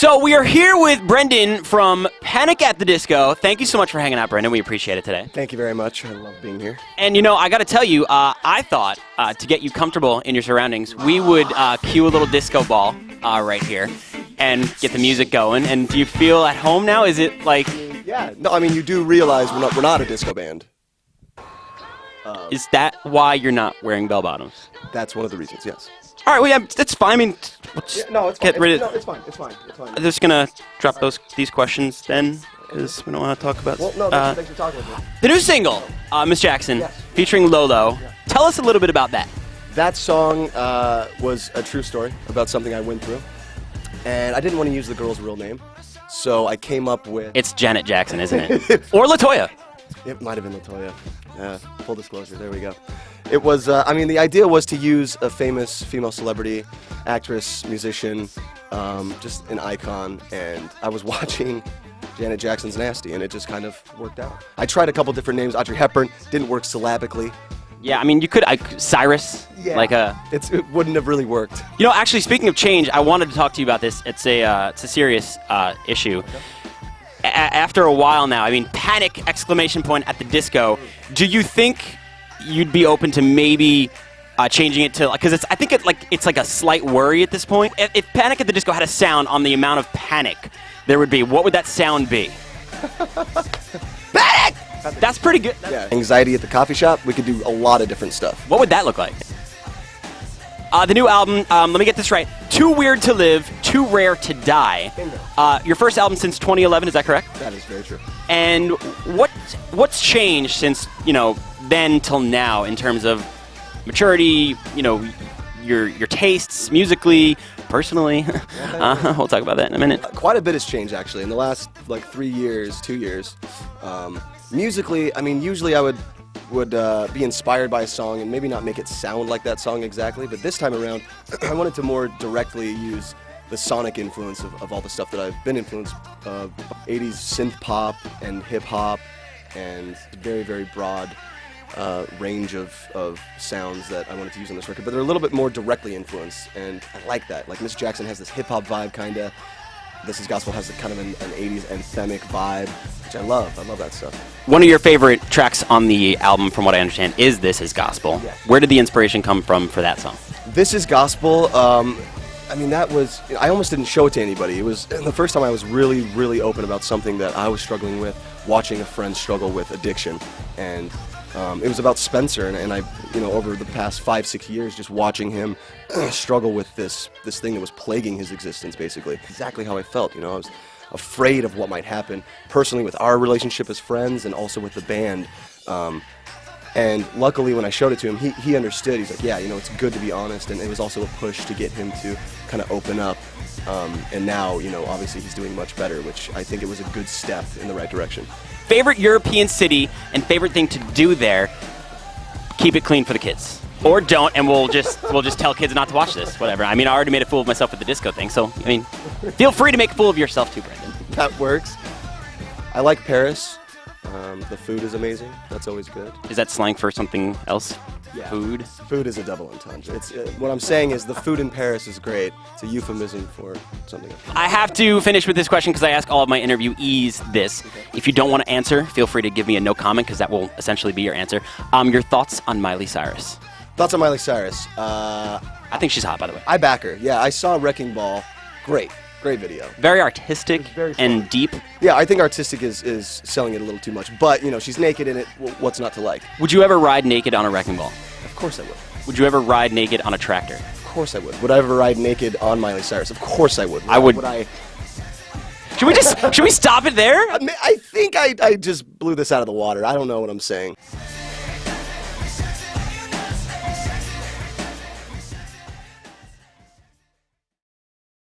So we are here with Brendon from Panic at the Disco. Thank you so much for hanging out, Brendon. We appreciate it today. Thank you very much. I love being here. And, you know, I got to tell you, I thought to get you comfortable in your surroundings, we would cue a little disco ball right here and get the music going. And do you feel at home now? Is it like... Yeah. No, I mean, you do realize we're not a disco band. Is that why you're not wearing bell-bottoms? That's one of the reasons, yes. All right, well, yeah, that's fine. I mean, let's get rid of... It's fine. I'm just going to drop these questions then, because we don't want to talk about... Well, no, thanks for talking with me. The new single, Miss Jackson, Yes. featuring Lolo. Yeah. Tell us a little bit about that. That song was a true story about something I went through. And I didn't want to use the girl's real name, so I came up with... It's Janet Jackson, isn't it? Or LaToya. It might have been LaToya. Full disclosure, there we go. It was, I mean, the idea was to use a famous female celebrity, actress, musician, just an icon, and I was watching Janet Jackson's Nasty, and it just kind of worked out. I tried a couple different names. Audrey Hepburn didn't work syllabically. Yeah, I mean, you could... Cyrus. Yeah. Like a... It wouldn't have really worked. You know, actually, speaking of change, I wanted to talk to you about this. It's a serious issue. Okay. After a while now, I mean, Panic! Exclamation point at the disco. Do you think you'd be open to maybe changing it to, because I think it's like a slight worry at this point. If Panic at the Disco had a sound on the amount of panic there would be, what would that sound be? Panic! That's pretty good. Yeah. Anxiety at the coffee shop, we could do a lot of different stuff. What would that look like? The new album, let me get this right. Too Weird to Live, Too Rare to Die. Your first album since 2011, is that correct? That is very true. And what's changed since, you know, then till now in terms of maturity, you know, your tastes musically, personally? We'll talk about that in a minute. Quite a bit has changed, actually, in the last, 2 years. Musically, I mean, usually I would be inspired by a song and maybe not make it sound like that song exactly, but this time around, I wanted to more directly use the sonic influence of all the stuff that I've been influenced, 80s synth pop and hip hop, and very, very broad range of sounds that I wanted to use on this record, but they're a little bit more directly influenced, and I like that. Like Miss Jackson has this hip hop vibe, kinda. This Is Gospel has kind of an 80s anthemic vibe, which I love. I love that stuff. One of your favorite tracks on the album, from what I understand, is This Is Gospel. Yes. Where did the inspiration come from for that song? This Is Gospel, I mean, that was, I almost didn't show it to anybody. It was the first time I was really, really open about something that I was struggling with, watching a friend struggle with addiction. And it was about Spencer, and I, you know, over the past 5-6 years, just watching him struggle with this thing that was plaguing his existence, basically. Exactly how I felt, you know. I was afraid of what might happen personally with our relationship as friends and also with the band. And luckily, when I showed it to him, he understood. He's like, yeah, you know, it's good to be honest, and it was also a push to get him to kind of open up. And now, you know, obviously he's doing much better, which I think it was a good step in the right direction. Favorite European city and favorite thing to do there? Keep it clean for the kids. Or don't, and we'll just tell kids not to watch this, whatever. I mean, I already made a fool of myself with the disco thing, so, I mean, feel free to make a fool of yourself too, Brendon. That works. I like Paris. The food is amazing. That's always good. Is that slang for something else? Yeah. Food? Food is a double entendre. It's what I'm saying is the food in Paris is great. It's a euphemism for something else. I have to finish with this question because I ask all of my interviewees this. If you don't want to answer, feel free to give me a no comment because that will essentially be your answer. Your thoughts on Miley Cyrus? Thoughts on Miley Cyrus? I think she's hot, by the way. I back her. Yeah, I saw Wrecking Ball. Great video. Very artistic very and deep. Yeah, I think artistic is selling it a little too much. But, you know, she's naked in it. What's not to like? Would you ever ride naked on a Wrecking Ball? Of course I would. Would you ever ride naked on a tractor? Of course I would. Would I ever ride naked on Miley Cyrus? Of course I would. I would. Would I? Should we stop it there? I think I just blew this out of the water. I don't know what I'm saying.